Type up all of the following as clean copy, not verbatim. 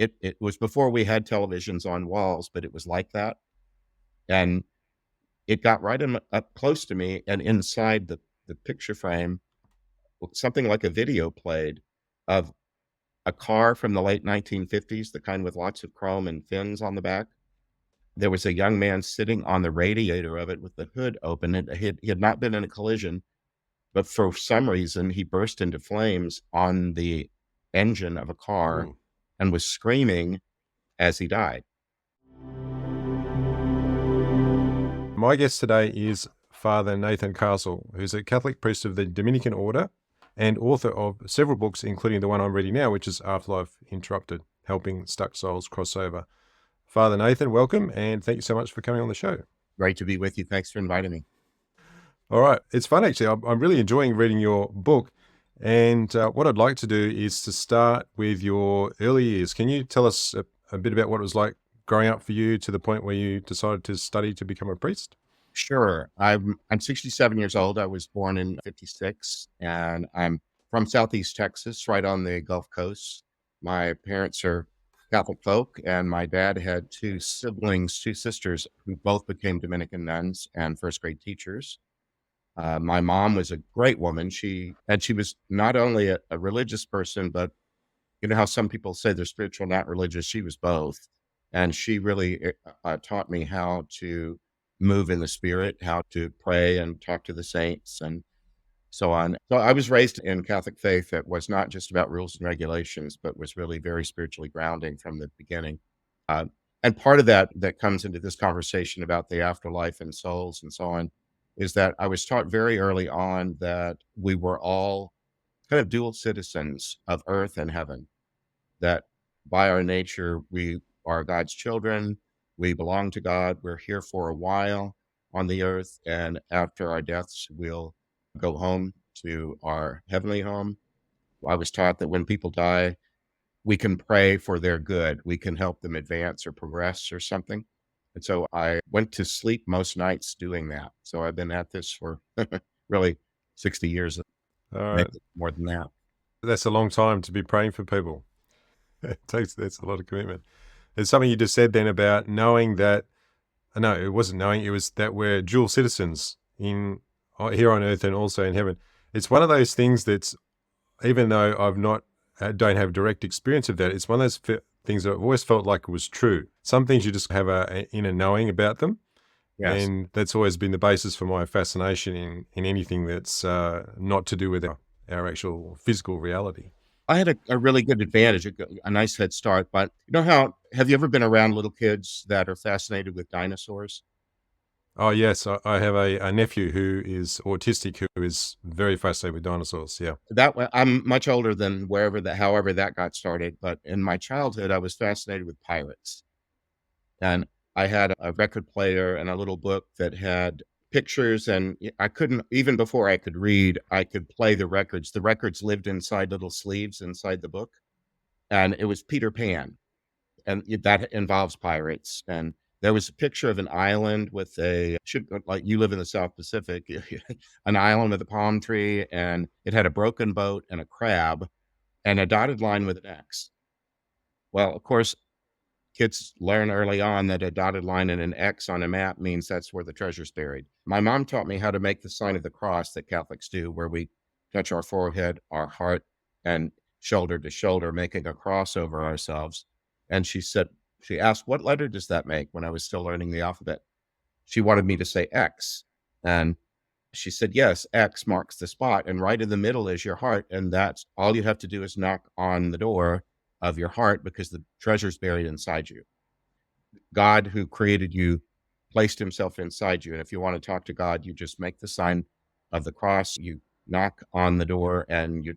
It was before we had televisions on walls, but it was like that. And it got right up close to me, and inside the picture frame, something like a video played of a car from the late 1950s, the kind with lots of chrome and fins on the back. There was a young man sitting on the radiator of it with the hood open. He had not been in a collision, but for some reason, he burst into flames on the engine of a car Mm. and was screaming as he died. My guest today is Father Nathan Castle, who's a Catholic priest of the Dominican order and author of several books, including the one I'm reading now, which is Afterlife Interrupted, Helping Stuck Souls Cross Over. Father Nathan, welcome, and thank you so much for coming on the show. Great to be with you. Thanks for inviting me. All right. It's fun, actually. I'm really enjoying reading your book. And what I'd like to do is to start with your early years. Can you tell us a bit about what it was like growing up for you to the point where you decided to study to become a priest? Sure. I'm 67 years old. I was born in 56, and I'm from Southeast Texas, right on the Gulf Coast. My parents are Catholic folk, and my dad had two sisters who both became Dominican nuns and first grade teachers. My mom was a great woman. She was not only a religious person, but you know how some people say they're spiritual, not religious. She was both, and she really taught me how to move in the spirit, how to pray and talk to the saints, and so on. So I was raised in Catholic faith that was not just about rules and regulations, but was really very spiritually grounding from the beginning. Uh, and part of that comes into this conversation about the afterlife and souls and so on is that I was taught very early on that we were all kind of dual citizens of earth and heaven, that by our nature, we are God's children. We belong to God. We're here for a while on the earth. And after our deaths, we'll go home to our heavenly home. I was taught that when people die, we can pray for their good. We can help them advance or progress or something. And so I went to sleep most nights doing that. So I've been at this for really 60 years, All right. maybe more than that. That's a long time to be praying for people. That's a lot of commitment. There's something you just said then about knowing that, no, it wasn't knowing, it was that we're dual citizens here on earth and also in heaven. It's one of those things that's, even though don't have direct experience of that, it's one of those things that I've always felt like it was true. Some things you just have a inner knowing about them. Yes. And that's always been the basis for my fascination in anything that's not to do with our actual physical reality. I had a really good advantage, a nice head start. But you know how, have you ever been around little kids that are fascinated with dinosaurs? Oh, yes. I have a nephew who is autistic who is very fascinated with dinosaurs. Yeah. That way, I'm much older than however that got started. But in my childhood, I was fascinated with pirates. And I had a record player and a little book that had pictures, and I couldn't, even before I could read, I could play the records. The records lived inside little sleeves inside the book, and it was Peter Pan, and that involves pirates. And there was a picture of an island with like you live in the South Pacific, an island with a palm tree, and it had a broken boat and a crab and a dotted line with an X. Well, of course, kids learn early on that a dotted line and an X on a map means that's where the treasure's buried. My mom taught me how to make the sign of the cross that Catholics do, where we touch our forehead, our heart, and shoulder to shoulder, making a cross over ourselves. And she asked, what letter does that make, when I was still learning the alphabet? She wanted me to say X. And she said, yes, X marks the spot. And right in the middle is your heart. And that's all you have to do is knock on the door of your heart, because the treasure's buried inside you. God, who created you, placed himself inside you. And if you want to talk to God, you just make the sign of the cross, you knock on the door, and you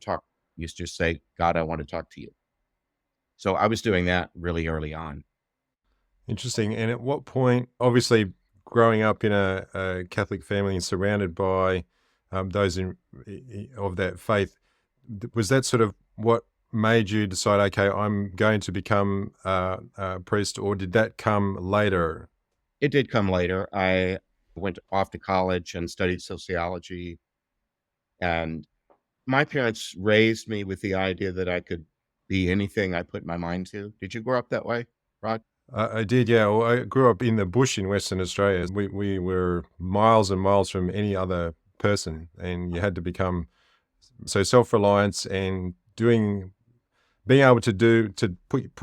just say, God, I want to talk to you. So I was doing that really early on. Interesting. And at what point, obviously, growing up in a Catholic family and surrounded by those of that faith, was that sort of what made you decide, okay, I'm going to become a priest, or did that come later? It did come later. I went off to college and studied sociology, and my parents raised me with the idea that I could be anything I put my mind to. Did you grow up that way, Rod? I did, yeah. Well, I grew up in the bush in Western Australia. We were miles and miles from any other person, and you had to become so self-reliance and being able to put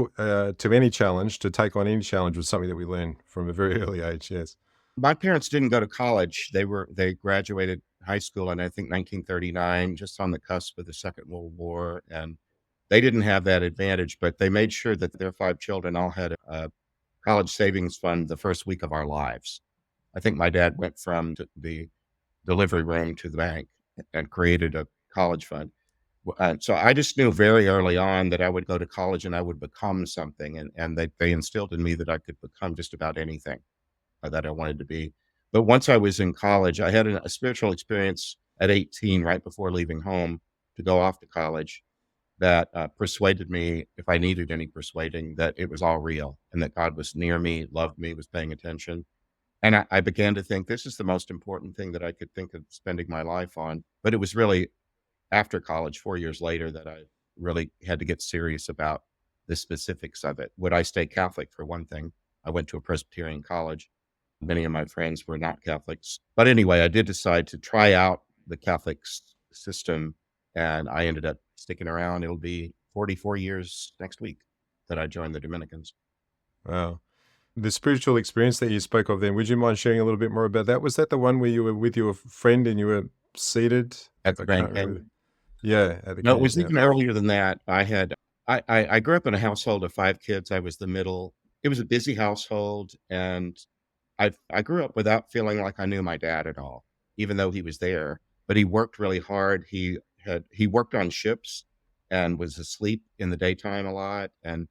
to any challenge, to take on any challenge was something that we learned from a very early age. Yes. My parents didn't go to college. They graduated high school in, I think, 1939, just on the cusp of the Second World War, and they didn't have that advantage, but they made sure that their 5 children all had a college savings fund the first week of our lives. I think my dad went from the delivery room to the bank and created a college fund. So I just knew very early on that I would go to college and I would become something, and they instilled in me that I could become just about anything that I wanted to be. But once I was in college, I had a spiritual experience at 18, right before leaving home to go off to college, that persuaded me, if I needed any persuading, that it was all real and that God was near me, loved me, was paying attention. And I began to think this is the most important thing that I could think of spending my life on. But it was really after college, 4 years later, that I really had to get serious about the specifics of it. Would I stay Catholic, for one thing? I went to a Presbyterian college. Many of my friends were not Catholics. But anyway, I did decide to try out the Catholic system, and I ended up sticking around. It'll be 44 years next week that I joined the Dominicans Wow. The spiritual experience that you spoke of then, would you mind sharing a little bit more about that? Was that the one where you were with your friend and you were seated? at the I Grand can't remember. Canyon. Yeah, at the No, it canyon. was Yeah. even earlier than that. I grew up in a household of 5 kids. I was the middle. It was a busy household, and I grew up without feeling like I knew my dad at all, even though he was there, but he worked really hard. He worked on ships and was asleep in the daytime a lot, and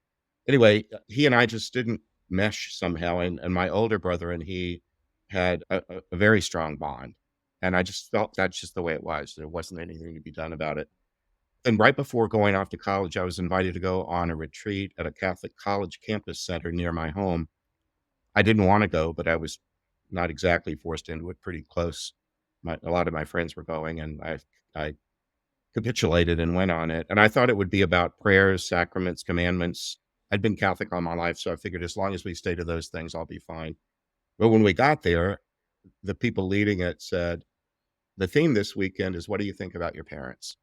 anyway, he and I just didn't mesh somehow, and my older brother and he had a very strong bond, and I just felt that's just the way it was. There wasn't anything to be done about it. And right before going off to college, I was invited to go on a retreat at a Catholic college campus center near my home. I didn't wanna go, but I was not exactly forced into it, pretty close. A lot of my friends were going, and I capitulated and went on it, and I thought it would be about prayers, sacraments, commandments. I'd been Catholic all my life, so I figured as long as we stay to those things, I'll be fine. But when we got there, the people leading it said, "The theme this weekend is what do you think about your parents?"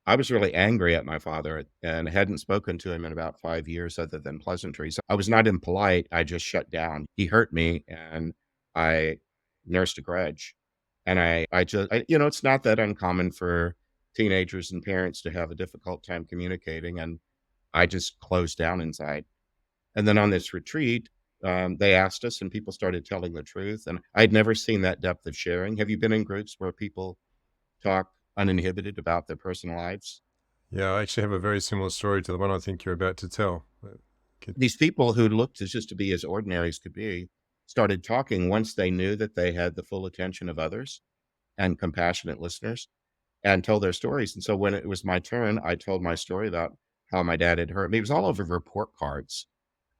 I was really angry at my father and hadn't spoken to him in about 5 years other than pleasantries. I was not impolite, I just shut down. He hurt me, and I nursed a grudge. And it's not that uncommon for teenagers and parents to have a difficult time communicating, and I just closed down inside. And then on this retreat, they asked us, and people started telling the truth, and I'd never seen that depth of sharing. Have you been in groups where people talk uninhibited about their personal lives? Yeah, I actually have a very similar story to the one I think you're about to tell. These people who looked as just to be as ordinary as could be started talking once they knew that they had the full attention of others and compassionate listeners and told their stories. And so when it was my turn, I told my story about how my dad had hurt me. It was all over report cards.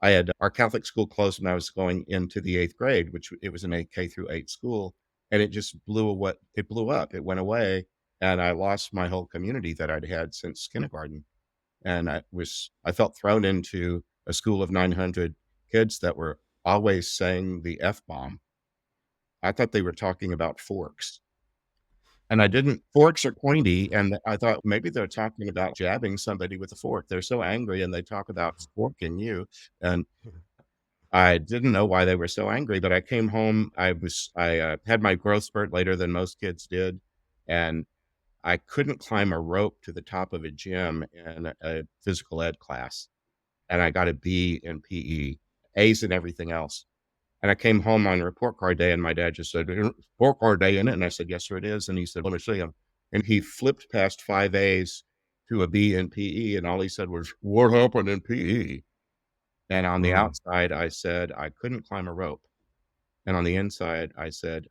I had our Catholic school closed when I was going into the 8th grade, which it was an 8 K through 8 school, and it just blew up. It went away, and I lost my whole community that I'd had since kindergarten. And I felt thrown into a school of 900 kids that were always saying the F bomb. I thought they were talking about forks. And I didn't forks are pointy, and I thought maybe they're talking about jabbing somebody with a fork. They're so angry, and they talk about forking you, and I didn't know why they were so angry, but I came home. Had my growth spurt later than most kids did, and I couldn't climb a rope to the top of a gym in a physical ed class, and I got a B in PE, A's in everything else. And I came home on report card day, and my dad just said, report card day in it? And I said, yes, sir, it is. And he said, let me see him. And he flipped past 5 A's to a B in PE. And all he said was, what happened in PE? And on the Mm. outside, I said, I couldn't climb a rope. And on the inside, I said,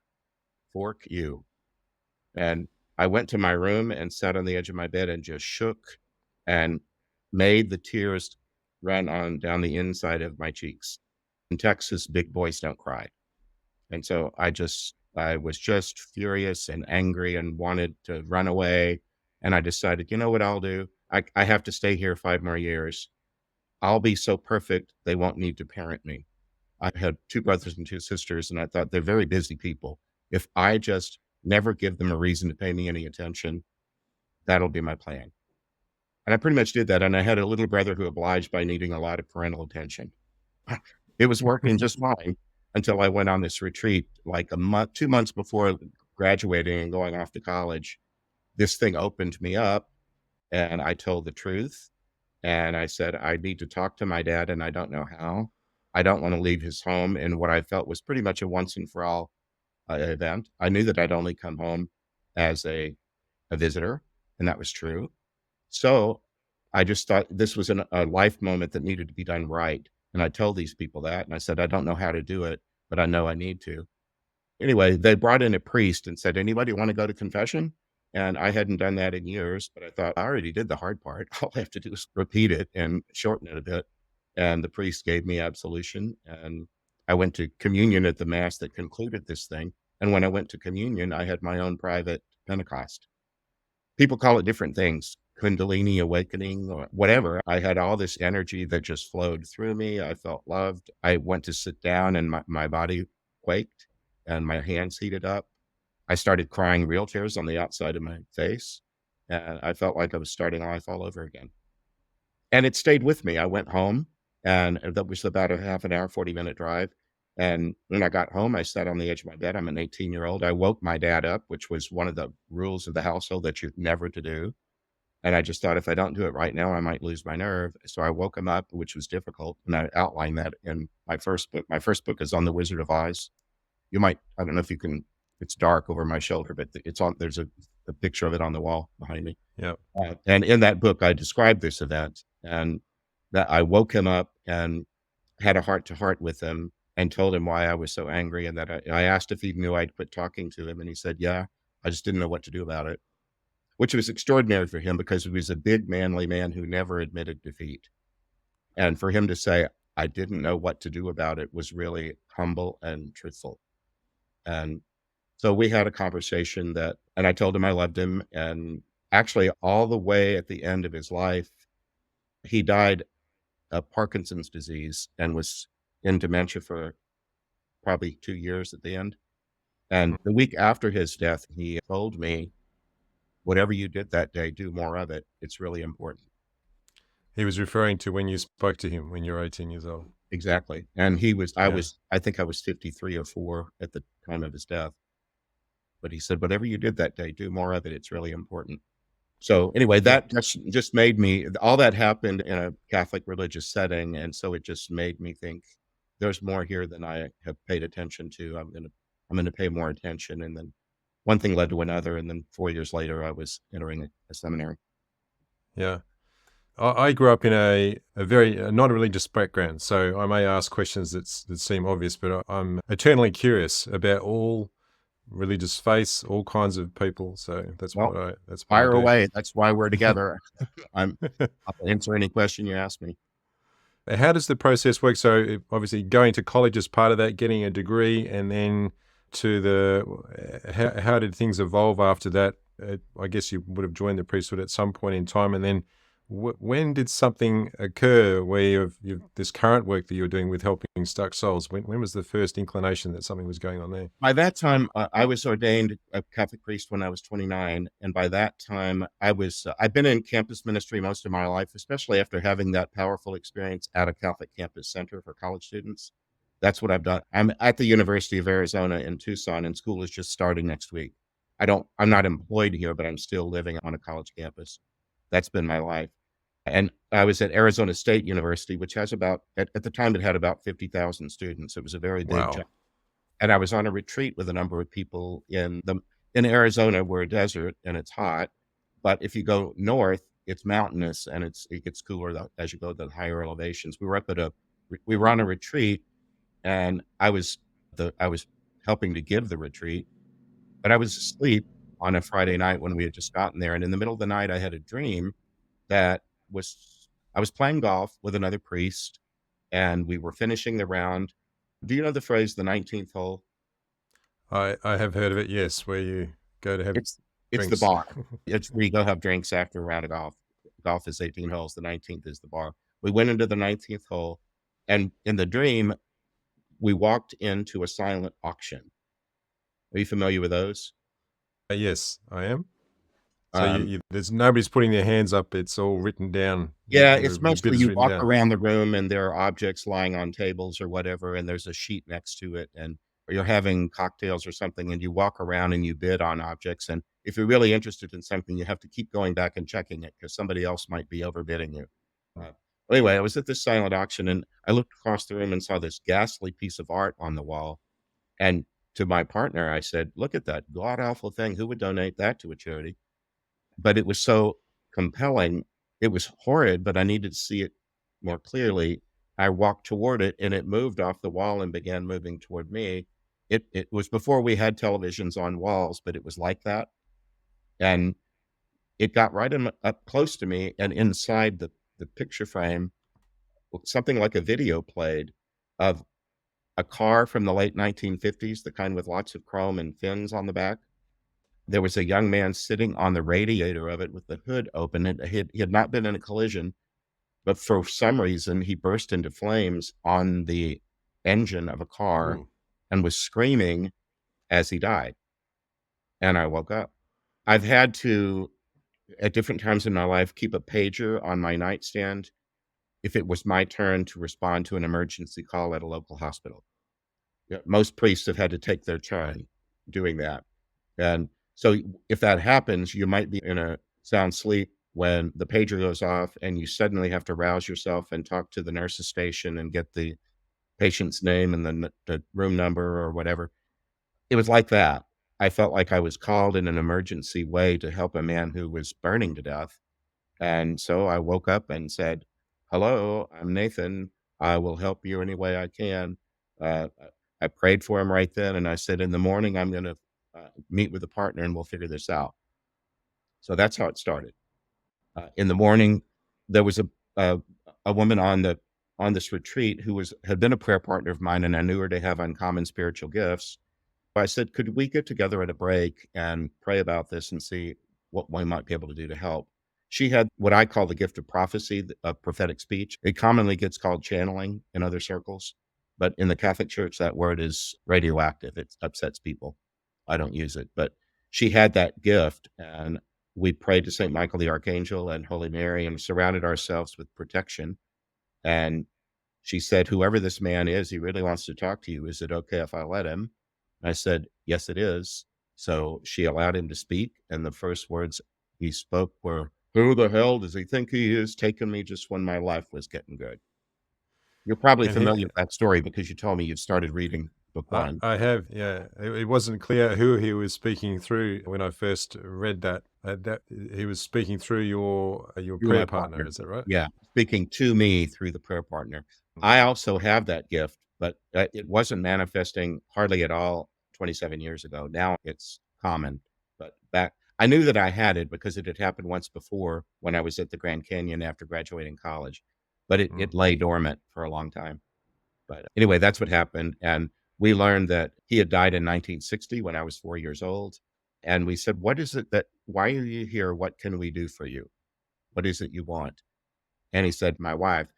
fork you. And I went to my room and sat on the edge of my bed and just shook and made the tears run on down the inside of my cheeks. In Texas, big boys don't cry. And so I was just furious and angry and wanted to run away. And I decided, you know what I'll do? I have to stay here 5 more years. I'll be so perfect, they won't need to parent me. I had 2 brothers and 2 sisters, and I thought they're very busy people. If I just never give them a reason to pay me any attention, that'll be my plan. And I pretty much did that, and I had a little brother who obliged by needing a lot of parental attention. It was working just fine until I went on this retreat, like a month 2 months before graduating and going off to college. This thing opened me up, and I told the truth, and I said, "I need to talk to my dad, and I don't know how. I don't wanna leave his home," in what I felt was pretty much a once and for all, event. I knew that I'd only come home as a visitor, and that was true. So, I just thought this was a life moment that needed to be done right, and I told these people that, and I said, "I don't know how to do it, but I know I need to." Anyway, they brought in a priest and said, "Anybody wanna go to confession?" And I hadn't done that in years, but I thought, "I already did the hard part. All I have to do is repeat it and shorten it a bit." And the priest gave me absolution, and I went to communion at the mass that concluded this thing, and when I went to communion, I had my own private Pentecost. People call it different things, Kundalini awakening or whatever. I had all this energy that just flowed through me. I felt loved. I went to sit down and my body quaked and my hands heated up. I started crying real tears on the outside of my face, and I felt like I was starting life all over again. And it stayed with me. I went home, and that was about a half an hour, 40-minute drive. And when I got home, I sat on the edge of my bed. I'm an 18-year-old. I woke my dad up, which was one of the rules of the household that you're never to do. And I just thought if I don't do it right now, I might lose my nerve. So I woke him up, which was difficult. And I outlined that in my first book. My first book is on the Wizard of Oz. You might, I don't know if you can, it's dark over my shoulder, but it's on, there's a picture of it on the wall behind me. Yeah. And in that book, I described this event and that I woke him up and had a heart to heart with him and told him why I was so angry. And that I asked if he knew I'd quit talking to him. And he said, yeah, I just didn't know what to do about it, which was extraordinary for him because he was a big, manly man who never admitted defeat. And for him to say, I didn't know what to do about it was really humble and truthful. And so we had a conversation that, and I told him I loved him. And actually, all the way at the end of his life, he died of Parkinson's disease and was in dementia for probably 2 years at the end. And Mhm. the week after his death, he told me, whatever you did that day, do more of it. It's really important. He was referring to when you spoke to him when you were 18 years old. Exactly. And Yeah. I think I was 53 or 4 at the time of his death. But he said, whatever you did that day, do more of it. It's really important. So anyway, Yeah. that just made me, all that happened in a Catholic religious setting, and so it just made me think there's more here than I have paid attention to. I'm gonna pay more attention, and then one thing led to another, and then 4 years later, I was entering a seminary. Yeah. I grew up in a very non religious background, so I may ask questions that seem obvious, but I'm eternally curious about all religious faiths, all kinds of people. So Well, that's what I fire do. away. That's why we're together. I'm I'll answer any question you ask me. How does the process work? So obviously going to college is part of that, getting a degree, and then to how did things evolve after that? I guess you would have joined the priesthood at some point in time, and then when did something occur where you've this current work that you're doing with helping stuck souls? When was the first inclination that something was going on there? By that time, I was ordained a Catholic priest when I was 29, and by that time, I've been in campus ministry most of my life, especially after having that powerful experience at a Catholic campus center for college students. That's what I've done. I'm at the University of Arizona in Tucson, and school is just starting next week. I'm not employed here, but I'm still living on a college campus. That's been my life. And I was at Arizona State University, which has about, at the time, it had about 50,000 students. It was a very big job. Wow. And I was on a retreat with a number of people in Arizona. We're a desert and it's hot, but if you go north, it's mountainous and it gets cooler as you go to the higher elevations. We were on a retreat, and I was helping to give the retreat, but I was asleep on a Friday night when we had just gotten there, and in the middle of the night, I had a dream that was I was playing golf with another priest, and we were finishing the round. Do you know the phrase, "the 19th hole"? I have heard of it, yes, where you go to have It's the drinks. bar. It's where you go have drinks after a round of golf. golf is 18 holes, the 19th is the bar. We went into the 19th hole, and in the dream, we walked into a silent auction. Are you familiar with those? Yes, I am. So Um, there's nobody's putting their hands up. It's all written down. yeah, The it's bid mostly is you written walk down. around the room and there are objects lying on tables or whatever, and there's a sheet next to it, and or you're having cocktails or something, and you walk around and you bid on objects. And if you're really interested in something, you have to keep going back and checking it because somebody else might be overbidding you. Uh, anyway, I was at this silent auction and I looked across the room and saw this ghastly piece of art on the wall. And to my partner, I said, "Look at that god awful thing. Who would donate that to a charity?" But it was so compelling. It was horrid, but I needed to see it more clearly. I walked toward it and it moved off the wall and began moving toward me. It was before we had televisions on walls, but it was like that. And it got right up close to me, and inside the picture frame, something like a video played of a car from the late 1950s, the kind with lots of chrome and fins on the back. There was a young man sitting on the radiator of it with the hood open, and he had not been in a collision, but for some reason, he burst into flames on the engine of a car Ooh. and was screaming as he died, and I woke up. I've had to, at different times in my life, keep a pager on my nightstand if it was my turn to respond to an emergency call at a local hospital. Yeah, most priests have had to take their turn doing that. And so if that happens, you might be in a sound sleep when the pager goes off and you suddenly have to rouse yourself and talk to the nurse's station and get the patient's name and the room number or whatever. It was like that. I felt like I was called in an emergency way to help a man who was burning to death. And so I woke up and said, "Hello, I'm Nathan. I will help you any way I can." I prayed for him right then, and I said, "In the morning, I'm going to meet with a partner, and we'll figure this out." So that's how it started. In the morning, there was a, a woman on this retreat who had been a prayer partner of mine, and I knew her to have uncommon spiritual gifts. I said, "Could we get together at a break and pray about this and see what we might be able to do to help?" She had what I call the gift of prophecy, of prophetic speech. It commonly gets called channeling in other circles, but in the Catholic Church, that word is radioactive. It upsets people. I don't use it, but she had that gift, and we prayed to St. Michael the Archangel and Holy Mary and surrounded ourselves with protection. And she said, "Whoever this man is, he really wants to talk to you. Is it okay if I let him?" I said, "Yes, it is." So she allowed him to speak, and the first words he spoke were, "Who the hell does he think he is, taking me just when my life was getting good?" You're probably And he, familiar with that story because you told me you've started reading book one. I have, yeah. It wasn't clear who he was speaking through when I first read that. That he was speaking through your You're my prayer partner. partner. Is that right? Yeah, speaking to me through the prayer partner. Mm. I also have that gift, but, it wasn't manifesting hardly at all 27 years ago. Now it's common, but back I knew that I had it because it had happened once before when I was at the Grand Canyon after graduating college, but it Mm. lay dormant for a long time. But anyway, that's what happened, and we learned that he had died in 1960 when I was 4 years old, and we said, "What is it that why are you here? What can we do for you? What is it you want?" And he said, "My wife,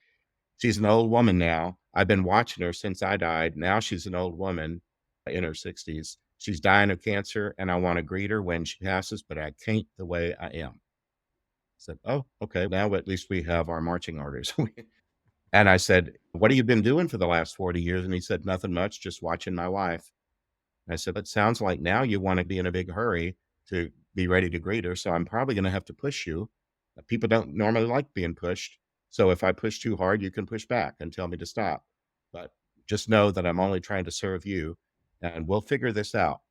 she's an old woman now. I've been watching her since I died. Now she's an old woman in her 60s. She's dying of cancer, and I want to greet her when she passes, but I can't the way I am." I said, "Oh, okay. Now at least we have our marching orders." And I said, "What have you been doing for the last 40 years?" And he said, "Nothing much, just watching my wife." I said, "It sounds like now you want to be in a big hurry to be ready to greet her. So I'm probably going to have to push you. People don't normally like being pushed. So if I push too hard, you can push back and tell me to stop. But just know that I'm only trying to serve you and we'll figure this out."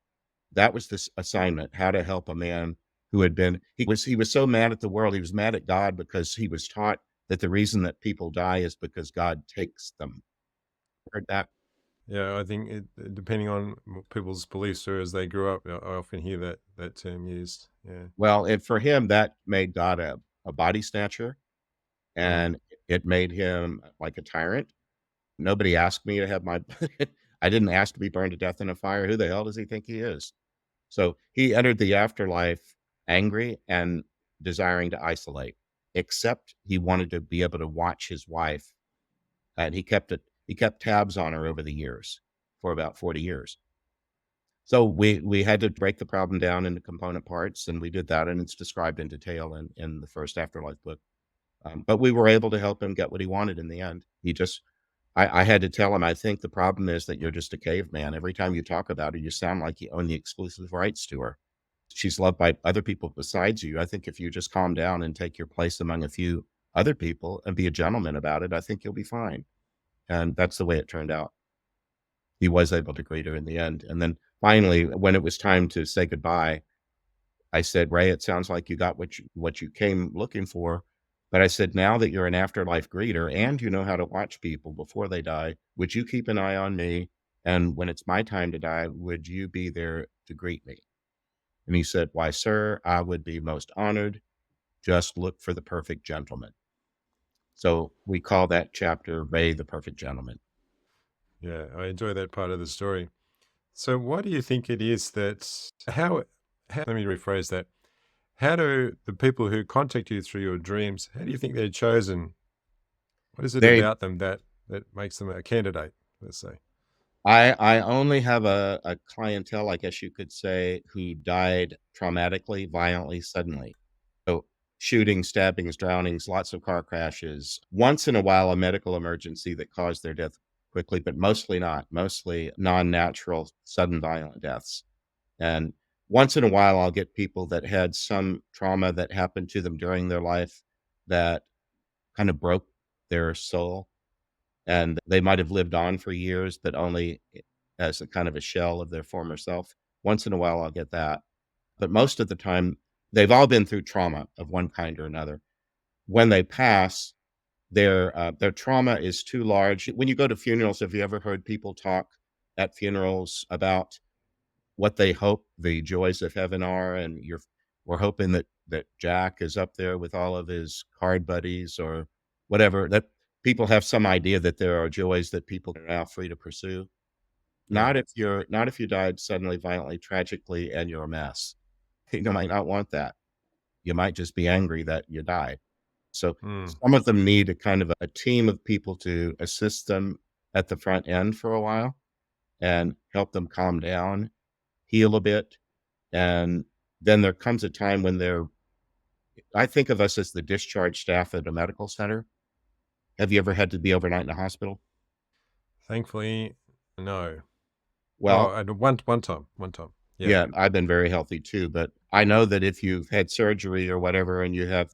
That was this assignment, how to help a man who had been, he was so mad at the world. He was mad at God because he was taught that the reason that people die is because God takes them. Heard that? Yeah, I think depending on people's beliefs or as they grew up, I often hear that term used. Yeah. Well, and for him, that made God a body snatcher, Mm. and it made him like a tyrant. Nobody asked me to have my I didn't ask to be burned to death in a fire. Who the hell does he think he is? So he entered the afterlife angry and desiring to isolate. except he wanted to be able to watch his wife, and he kept tabs on her over the years for about 40 years. So we had to break the problem down into component parts, and we did that, and it's described in detail in the first Afterlife book. But we were able to help him get what he wanted in the end. I had to tell him, I think the problem is that you're just a caveman. Every time you talk about her, you sound like you own the exclusive rights to her. She's loved by other people besides you. I think if you just calm down and take your place among a few other people and be a gentleman about it, I think you'll be fine. And that's the way it turned out. He was able to greet her in the end. And then finally, when it was time to say goodbye, I said, "Ray, it sounds like you got what you came looking for." But I said, "Now that you're an afterlife greeter and you know how to watch people before they die, would you keep an eye on me? And when it's my time to die, would you be there to greet me?" And he said, "Why, sir, I would be most honored. Just look for the perfect gentleman." So we call that chapter Ray the Perfect Gentleman. Yeah, I enjoy that part of the story. So what do you think it is that how let me rephrase that. How do the people who contact you through your dreams, how do you think they're chosen? What is it They about them that makes them a candidate, let's say? I only have a clientele, I guess you could say, who died traumatically, violently, suddenly. So shootings, stabbings, drownings, lots of car crashes. Once in a while, a medical emergency that caused their death quickly, but mostly not. Mostly non-natural, sudden violent deaths. And once in a while, I'll get people that had some trauma that happened to them during their life that kind of broke their soul, and they might have lived on for years, but only as a kind of a shell of their former self. Once in a while, I'll get that. But most of the time, they've all been through trauma of one kind or another. When they pass, their trauma is too large. When you go to funerals, have you ever heard people talk at funerals about what they hope the joys of heaven are? And we're hoping that Jack is up there with all of his card buddies or whatever. That people have some idea that there are joys that people are now free to pursue. Yeah. Not if you died suddenly, violently, tragically, and you're a mess. You might not want that. You might just be angry that you died. So Mm, some of them need a kind of a team of people to assist them at the front end for a while and help them calm down, heal a bit, and then there comes a time when I think of us as the discharge staff at a medical center. Have you ever had to be overnight in a hospital? thankfully, no. Oh, Well, and one time. Yeah. yeah, I've been very healthy too, but I know that if you've had surgery or whatever and you have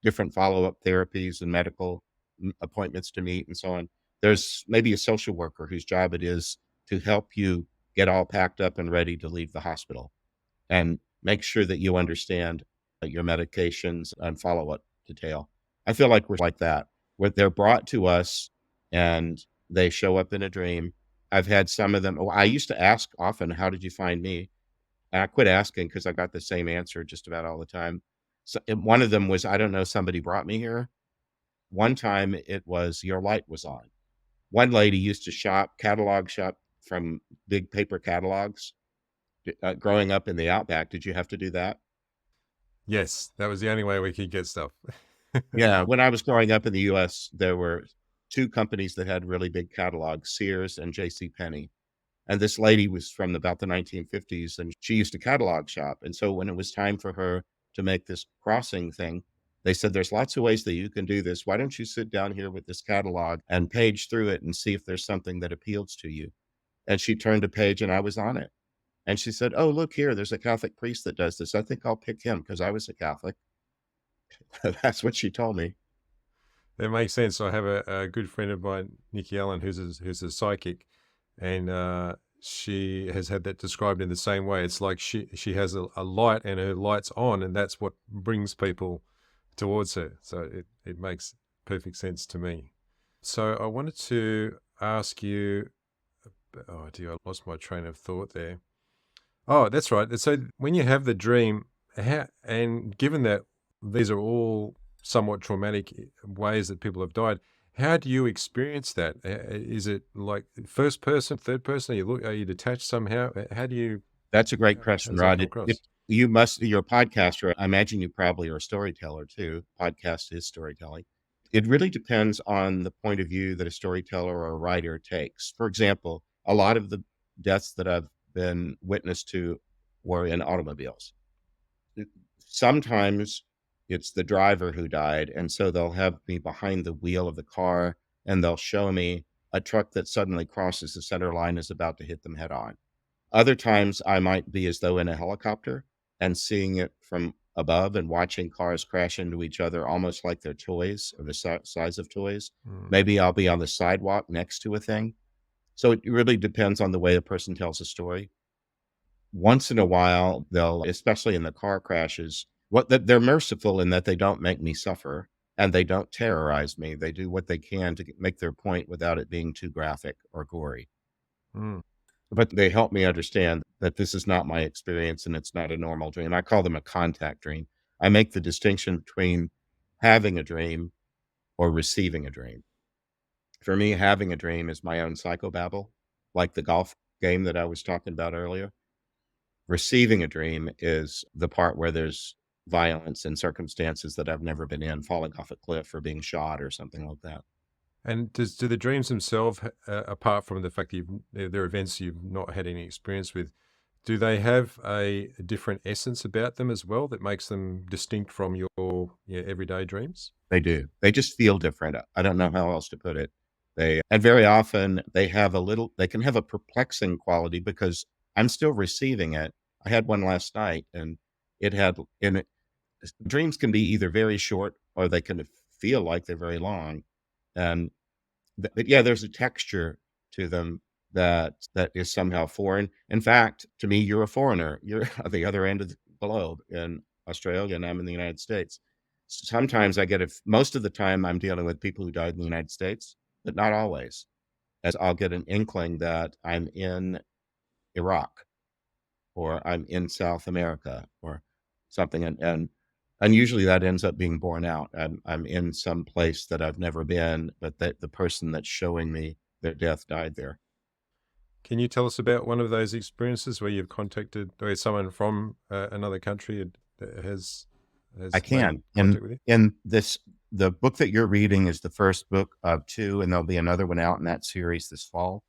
different follow-up therapies and medical appointments to meet and so on, there's maybe a social worker whose job it is to help you get all packed up and ready to leave the hospital, and make sure that you understand your medications and follow-up detail. I feel like we're like that, where they're brought to us and they show up in a dream. I've had some of them. Oh, I used to ask often, "How did you find me?" And I quit asking because I got the same answer just about all the time. So, and one of them was, "I don't know, somebody brought me here." One time it was, "Your light was on." One lady used to catalog shop from big paper catalogs. Growing up in the outback, did you have to do that? Yes, that was the only way we could get stuff. Yeah, when I was growing up in the US, there were 2 companies that had really big catalogs, Sears and J.C. Penney. And this lady was from about the 1950s, and she used to catalog shop, and so when it was time for her to make this crossing thing, they said, "There's lots of ways that you can do this. Why don't you sit down here with this catalog and page through it and see if there's something that appeals to you?" And she turned a page, and I was on it. And she said, "Oh, look here, there's a Catholic priest that does this. I think I'll pick him because I was a Catholic." That's what she told me. That makes sense. I have a good friend of mine, Nikki Allen, who's a psychic, and she has had that described in the same way. It's like she has a light, and her light's on, and that's what brings people towards her. So it makes perfect sense to me. So I wanted to ask you. Oh dear, I lost my train of thought there. Oh, that's right. So when you have the dream, and given that these are all somewhat traumatic ways that people have died, how do you experience that? Is it like first person, third person? Are you detached somehow? How do you? That's a great How question, does that Rod. come across? you're a podcaster. I imagine you probably are a storyteller too. Podcast is storytelling. It really depends on the point of view that a storyteller or a writer takes. For example, a lot of the deaths that I've been witness to were in automobiles. It- Sometimes it's the driver who died, and so they'll have me behind the wheel of the car and they'll show me a truck that suddenly crosses the center line is about to hit them head on. Other times I might be as though in a helicopter and seeing it from above and watching cars crash into each other almost like they're toys or the size of toys. Mm. Maybe I'll be on the sidewalk next to a thing. So it really depends on the way a person tells a story. Once in a while, they'll, especially in the car crashes, they're merciful in that they don't make me suffer and they don't terrorize me. They do what they can to make their point without it being too graphic or gory. Mm. But they help me understand that this is not my experience and it's not a normal dream. I call them a contact dream. I make the distinction between having a dream or receiving a dream. For me, having a dream is my own psychobabble, like the golf game that I was talking about earlier. Receiving a dream is the part where there's violence and circumstances that I've never been in, falling off a cliff or being shot or something like that. And do the dreams themselves, apart from the fact that they're events you've not had any experience with, do they have a different essence about them as well that makes them distinct from your everyday dreams? They do. They just feel different. I don't know how else to put it. And very often they can have a perplexing quality because I'm still receiving it. I had one last night and it had in it, dreams can be either very short or they can feel like they're very long. And but yeah, there's a texture to them that is somehow foreign. In fact, to me, you're a foreigner. You're at the other end of the globe in Australia, and I'm in the United States. Sometimes most of the time I'm dealing with people who died in the United States, but not always. As I'll get an inkling that I'm in Iraq or I'm in South America or something, and usually that ends up being borne out. I'm in some place that I've never been, but that the person that's showing me their death died there. Can you tell us about one of those experiences where you've contacted, or someone from another country I has made can. contact with you? The book that you're reading is the first book of two, and there'll be another one out in that series this fall.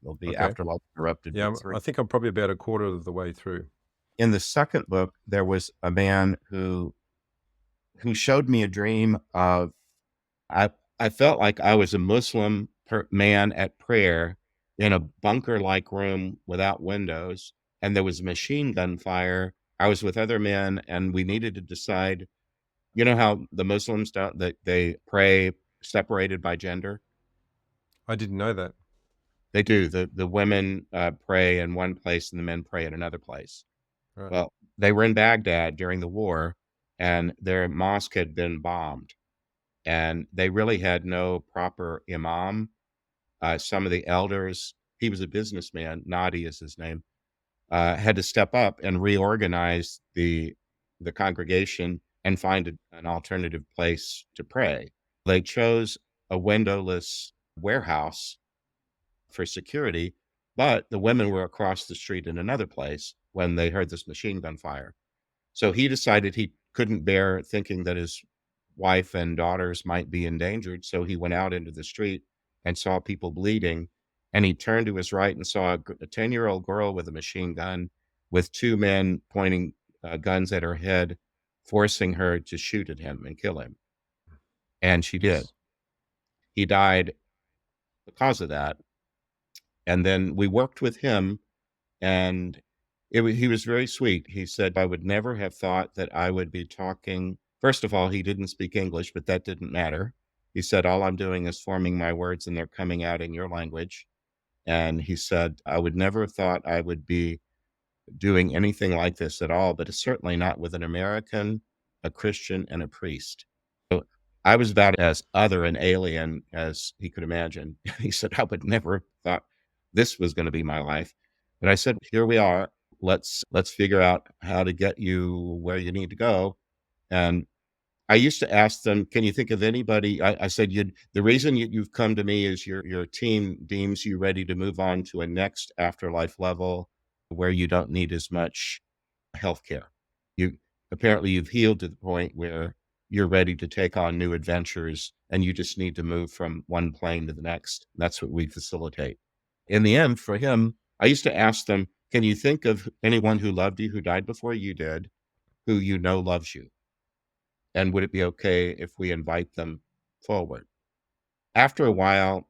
There'll be Okay. Afterlife Interrupted Yeah, Book Three. I think I'm probably about a quarter of the way through. In the second book, there was a man who showed me a dream of I I felt like I was a Muslim man at prayer in a bunker-like room without windows, and there was machine gun fire. I was with other men, and we needed to decide. You know how the Muslims don't they pray separated by gender? I didn't know that. They do. The women pray in one place and the men pray in another place. Right. Well, they were in Baghdad during the war, and their mosque had been bombed, and they really had no proper imam. Some of the elders, he was a businessman, Nadi is his name, had to step up and reorganize the congregation and find an alternative place to pray. They chose a windowless warehouse for security, but the women were across the street in another place when they heard this machine gun fire. So he decided he couldn't bear thinking that his wife and daughters might be endangered. So he went out into the street and saw people bleeding. And he turned to his right and saw a 10-year-old girl with a machine gun with two men pointing guns at her head, forcing her to shoot at him and kill him. And she did. Yes. He died because of that. And then we worked with him, and he was very sweet. He said, I would never have thought that I would be talking. First of all, he didn't speak English, but that didn't matter. He said, all I'm doing is forming my words and they're coming out in your language. And he said, I would never have thought I would be doing anything like this at all, but it's certainly not with an American, a Christian, and a priest. So I was about as other and alien as he could imagine. He said, I would never have thought this was going to be my life. But I said, here we are. Let's figure out how to get you where you need to go. And I used to ask them, can you think of anybody? I said, the reason you've come to me is your team deems you ready to move on to a next afterlife level where you don't need as much healthcare. You apparently you've healed to the point where you're ready to take on new adventures and you just need to move from one plane to the next. That's what we facilitate. In the end, for him, I used to ask them, can you think of anyone who loved you who died before you did, who you know loves you? And would it be okay if we invite them forward? After a while,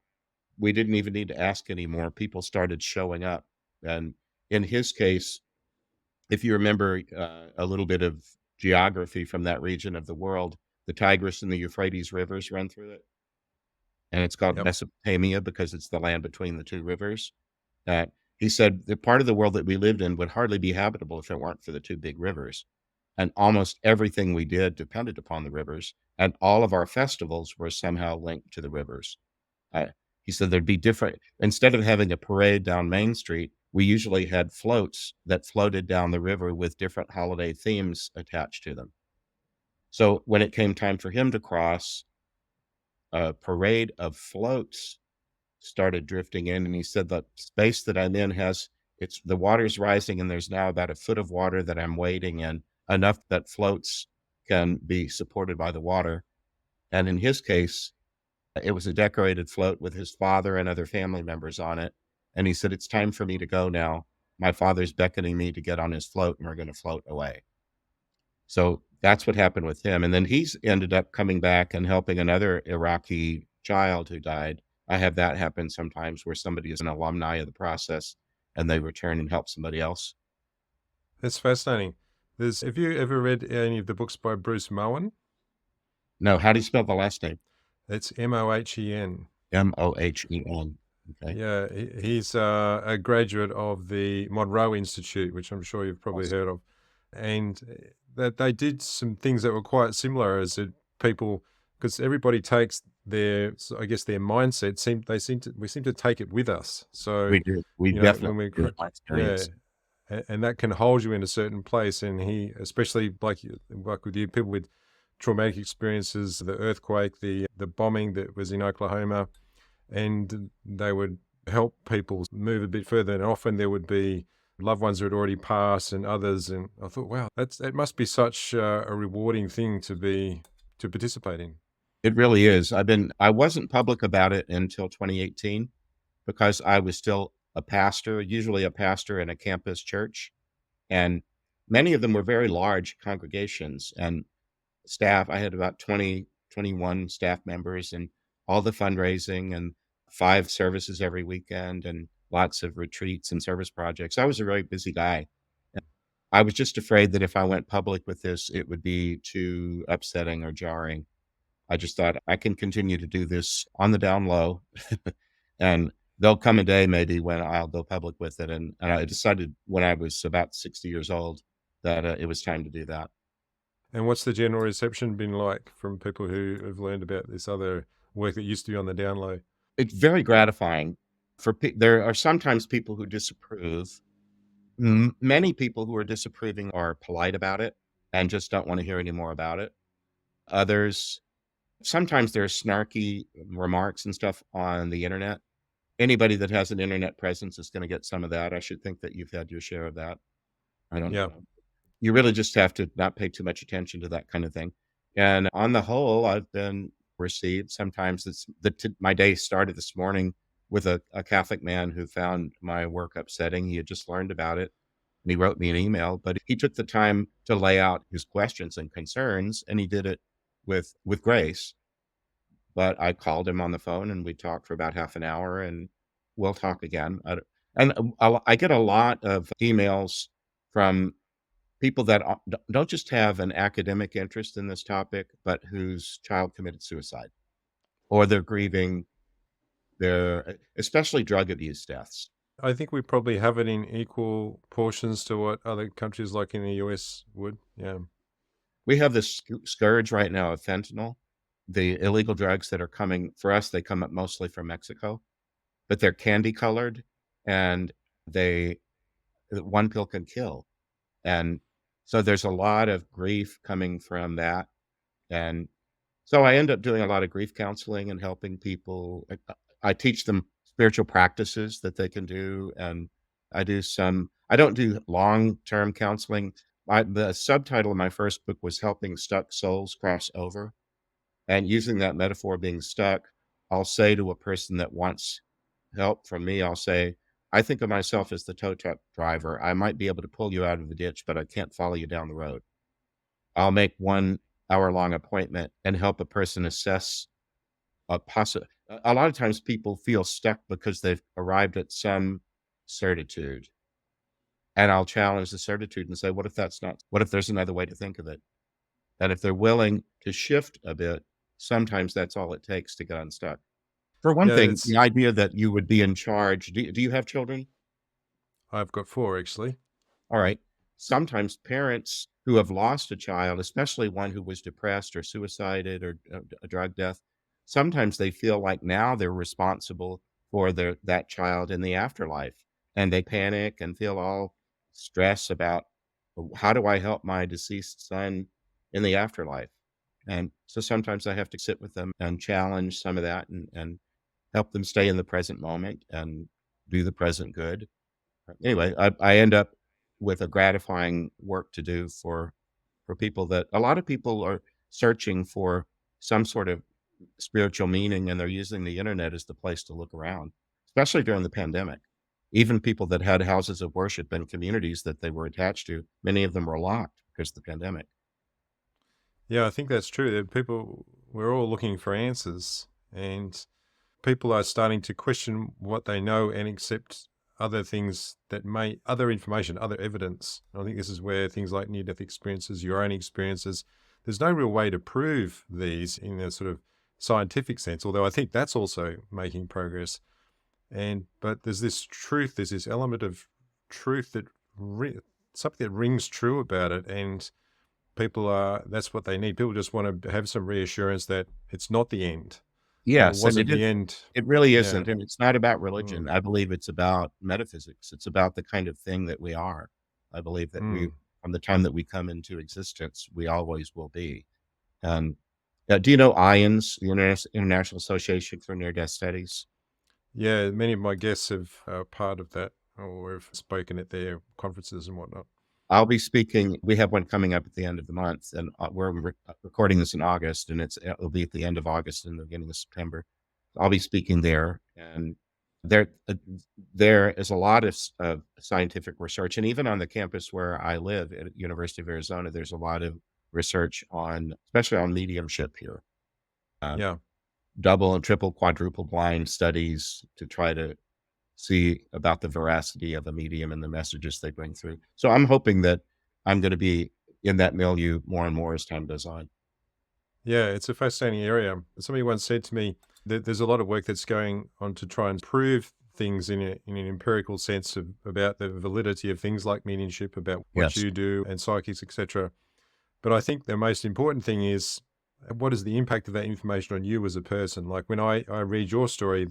we didn't even need to ask anymore. People started showing up. And in his case, if you remember a little bit of geography from that region of the world, the Tigris and the Euphrates rivers run through it. And it's called Yep. Mesopotamia because it's the land between the two rivers. He said the part of the world that we lived in would hardly be habitable if it weren't for the two big rivers. And almost everything we did depended upon the rivers. And all of our festivals were somehow linked to the rivers. Uh, he said there'd be different, instead of having a parade down Main Street, we usually had floats that floated down the river with different holiday themes attached to them. So when it came time for him to cross, a parade of floats started drifting in. And he said, the space that I'm in has, it's the water's rising, and there's now about a foot of water that I'm wading in, enough that floats can be supported by the water. And in his case, it was a decorated float with his father and other family members on it, and he said, "It's time for me to go now. My father's beckoning me to get on his float, and we're gonna float away." So, that's what happened with him, and then he's ended up coming back and helping another Iraqi child who died. I have that happen sometimes where somebody is an alumni of the process, and they return and help somebody else. That's fascinating. Have you ever read any of the books by Bruce Moen? No, how do you spell the last name? It's Mohen. Mohen. Okay. Yeah, he's a graduate of the Monroe Institute, which I'm sure you've probably Awesome. heard of, and that they did some things that were quite similar as it, people, because everybody takes their, so I guess their mindset. We seem to take it with us. So We do. We when definitely we're do, in my yeah, experience. and that can hold you in a certain place. And he, especially like with you, people with traumatic experiences, the earthquake, the bombing that was in Oklahoma, and they would help people move a bit further. And often there would be loved ones who had already passed and others. And I thought, wow, that must be such a rewarding thing to participate in. It really is. I wasn't public about it until 2018 because I was still a pastor, usually a pastor in a campus church, and many of them were very large congregations and staff. I had about 20, 21 staff members and all the fundraising and 5 services every weekend and lots of retreats and service projects. I was a very busy guy. I was just afraid that if I went public with this, it would be too upsetting or jarring. I just thought I can continue to do this on the down low, and there'll come a day maybe when I'll go public with it. And I decided when I was about 60 years old that it was time to do that. And what's the general reception been like from people who have learned about this other work that used to be on the down low? It's very gratifying. There are sometimes people who disapprove. Many people who are disapproving are polite about it and just don't want to hear any more about it. Others, sometimes there's snarky remarks and stuff on the internet. Anybody that has an internet presence is gonna get some of that. I should think that you've had your share of that. I don't Yeah. know. You really just have to not pay too much attention to that kind of thing. And on the whole, I've been received. Sometimes my day started this morning with a Catholic man who found my work upsetting. He had just learned about it, and he wrote me an email, but he took the time to lay out his questions and concerns, and he did it with grace. But I called him on the phone, and we talked for about half an hour, and we'll talk again. I get a lot of emails from people that don't just have an academic interest in this topic, but whose child committed suicide, or they're grieving their, especially drug abuse deaths. I think we probably have it in equal portions to what other countries like in the US would. Yeah. We have this scourge right now of fentanyl, the illegal drugs that are coming for us. They come up mostly from Mexico, but they're candy colored, and they one pill can kill. And so there's a lot of grief coming from that. And so I end up doing a lot of grief counseling and helping people. I teach them spiritual practices that they can do. And I don't do long term counseling. The subtitle of my first book was Helping Stuck Souls Cross Over. And using that metaphor, being stuck, I'll say to a person that wants help from me, I'll say, I think of myself as the tow truck driver. I might be able to pull you out of the ditch, but I can't follow you down the road. I'll make 1 hour long appointment and help a person assess a lot of times people feel stuck because they've arrived at some certitude. And I'll challenge the certitude and say, what if that's not, what if there's another way to think of it? And if they're willing to shift a bit, sometimes that's all it takes to get unstuck. For one Yeah, thing, it's the idea that you would be in charge. Do you have children? I've got 4 actually. All right. Sometimes parents who have lost a child, especially one who was depressed or suicided or a drug death, sometimes they feel like now they're responsible for that child in the afterlife, and they panic and feel all stress about, how do I help my deceased son in the afterlife? And so sometimes I have to sit with them and challenge some of that, and help them stay in the present moment and do the present good. Anyway, I end up with a gratifying work to do for people that a lot of people are searching for some sort of spiritual meaning, and they're using the internet as the place to look around, especially during the pandemic. Even people that had houses of worship and communities that they were attached to, many of them were locked because of the pandemic. Yeah, I think that's true. That people, we're all looking for answers, and people are starting to question what they know and accept other things that may, other information, other evidence. I think this is where things like near death experiences, your own experiences, there's no real way to prove these in a sort of scientific sense, although I think that's also making progress. But there's this truth, there's this element of truth that something that rings true about it. And people are, that's what they need. People just want to have some reassurance that it's not the end, or it Yes, and wasn't the end. it really Yeah. isn't, and it's not about Mm. religion. I believe it's about metaphysics. It's about the kind of thing that we are. I believe that we, Mm. from the time that we come into existence, we always will be. And, do you know IANS, the International Association for Near-Death Studies? Yeah, many of my guests have part of that, or have spoken at their conferences and whatnot. I'll be speaking. We have one coming up at the end of the month, and we're recording this in August, and it'll be at the end of August and the beginning of September. I'll be speaking there, and there there is a lot of scientific research, and even on the campus where I live at University of Arizona, there's a lot of research on, especially on mediumship here, uh, Yeah. double and triple, quadruple blind studies to try to see about the veracity of a medium and the messages they bring through. So I'm hoping that I'm going to be in that milieu more and more as time goes on. Yeah, it's a fascinating area. Somebody once said to me that there's a lot of work that's going on to try and prove things in an empirical sense about the validity of things like mediumship, about what Yes. you do and psychics, etc. But I think the most important thing is, what is the impact of that information on you as a person? Like when I read your story,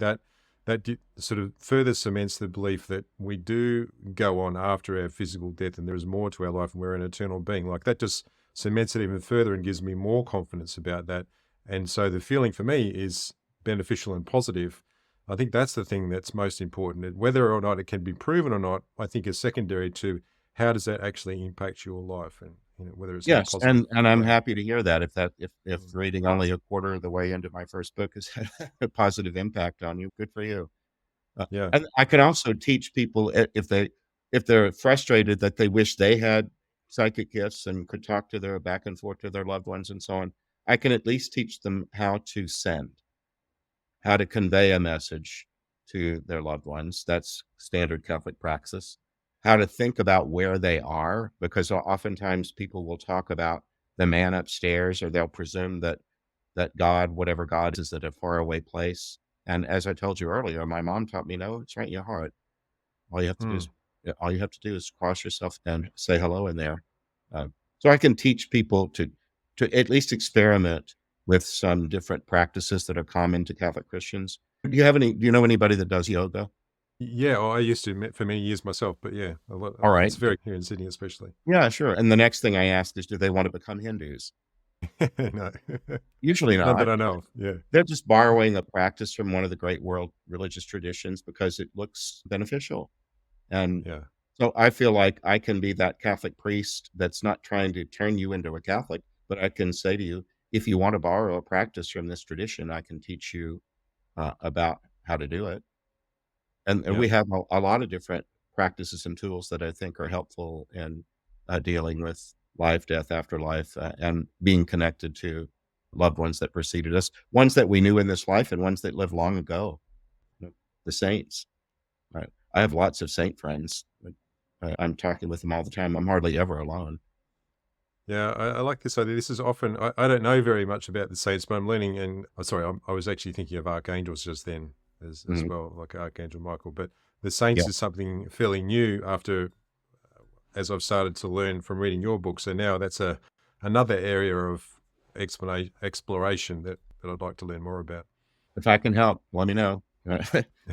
sort of further cements the belief that we do go on after our physical death and there is more to our life and we're an eternal being. Like that just cements it even further and gives me more confidence about that. And so the feeling for me is beneficial and positive. I think that's the thing that's most important. And whether or not it can be proven or not, I think is secondary to how does that actually impact your life, and whether it's in a Yes, positive and I'm way. happy to hear that if Mm. reading only a quarter of the way into my first book has had a positive impact on you, good for you. Yeah. And I can also teach people, if they're frustrated that they wish they had psychic gifts and could talk to their back and forth to their loved ones and so on, I can at least teach them how to send, how to convey a message to their loved ones. That's standard Catholic praxis. How to think about where they are, because oftentimes people will talk about the man upstairs, or they'll presume that God, whatever God is, at a faraway place. And as I told you earlier, my mom taught me, no, it's right in your heart. All you have to do is Mm. all you have to do is cross yourself and say hello in there. So I can teach people to at least experiment with some different practices that are common to Catholic Christians. Do you know anybody that does yoga? Yeah, well, I used to for many years myself, but yeah, a lot, All right. it's very here in Sydney, especially. Yeah, sure. And the next thing I ask is, do they want to become Hindus? No, Usually none that not. I know of. Yeah, They're just borrowing a practice from one of the great world religious traditions because it looks beneficial. And yeah. So I feel like I can be that Catholic priest that's not trying to turn you into a Catholic, but I can say to you, if you want to borrow a practice from this tradition, I can teach you about how to do it. And Yeah. we have a lot of different practices and tools that I think are helpful in dealing with life, death, afterlife, and being connected to loved ones that preceded us, ones that we knew in this life and ones that lived long ago. You know, the saints. Right. I have lots of saint friends. I'm talking with them all the time. I'm hardly ever alone. Yeah, I like this idea. This is often, I don't know very much about the saints, but I'm learning. And sorry, I was actually thinking of archangels just then as Mhm. well, like Archangel Michael. But the Yeah. saints is something fairly new after, as I've started to learn from reading your book. So now that's another area of exploration that I'd like to learn more about. If I can help, let me know.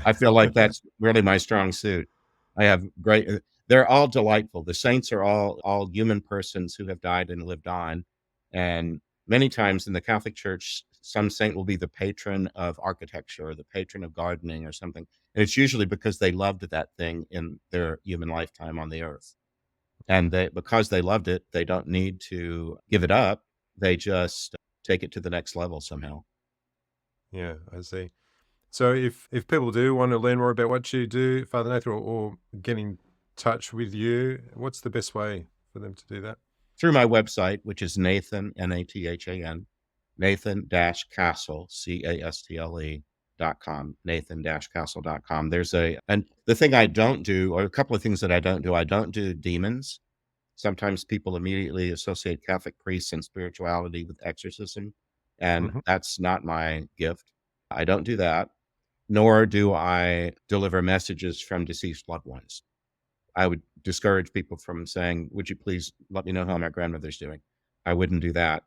I feel like that's really my strong suit. I have great they're all delightful. The saints are all human persons who have died and lived on, and many times in the Catholic Church, some saint will be the patron of architecture or the patron of gardening or something, and it's usually because they loved that thing in their human lifetime on the earth, and they because they loved it, they don't need to give it up. They just take it to the next level somehow. Yeah, I see. So if people do want to learn more about what you do, Father Nathan, or get in touch with you, what's the best way for them to do that? Through my website, which is Nathan, Nathan, Nathan-Castle, CASTLE.com, Nathan-Castle.com. And the thing I don't do, or a couple of things that I don't do demons. Sometimes people immediately associate Catholic priests and spirituality with exorcism, and Hmm. that's not my gift. I don't do that, nor do I deliver messages from deceased loved ones. I would discourage people from saying, "Would you please let me know how my grandmother's doing?" I wouldn't do that,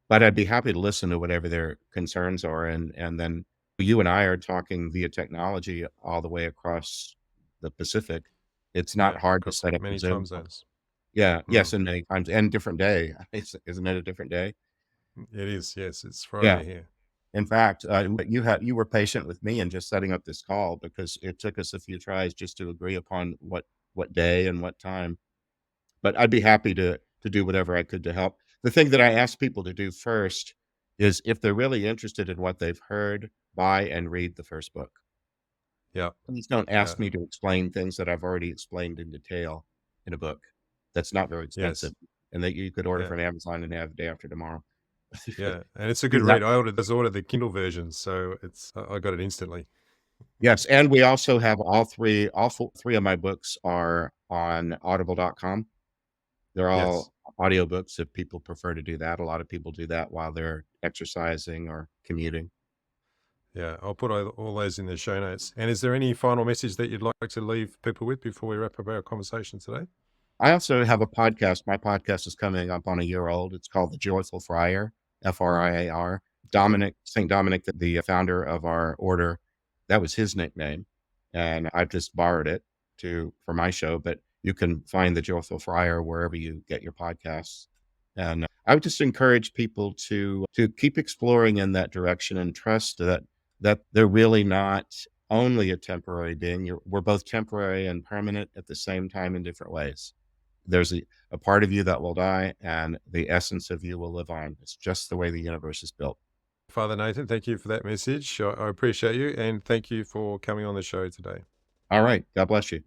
but I'd be happy to listen to whatever their concerns are, and then you and I are talking via technology all the way across the Pacific. It's not Yeah, hard to got set up a many time Zoom. zones. Yeah, yes, Mm. and many times and different day. Isn't it a different day? It is, yes. It's Yeah. Friday here. In fact, but you were patient with me in just setting up this call because it took us a few tries just to agree upon what day and what time. But I'd be happy to do whatever I could to help. The thing that I ask people to do first is if they're really interested in what they've heard, buy and read the first book. Yeah, Please don't yeah, ask me to explain things that I've already explained in detail in a book. That's not very expensive yes, and that you could order yeah, from Amazon and have day after tomorroul yeah. And it's a good Do that. read. I ordered the Kindle version, so I got it instantly. Yes, and we also have all 3 of my books are on audible.com. They're Yes, all audiobooks if people prefer to do that. A lot of people do that while they're exercising or commuting. yeah. I'll put all those in the show notes. And is there any final message that you'd like to leave people with before we wrap up our conversation today? I also have a podcast. My podcast is coming up on a year old. It's called The Joyful Friar, Friar. St. Dominic, the founder of our order, that was his nickname. And I've just borrowed it for my show, but you can find The Joyful Friar wherever you get your podcasts. And I would just encourage people to keep exploring in that direction and trust that they're really not only a temporary being. We're both temporary and permanent at the same time in different ways. There's a part of you that will die, and the essence of you will live on. It's just the way the universe is built. Father Nathan, thank you for that message. I appreciate you, and thank you for coming on the show today. All right. God bless you.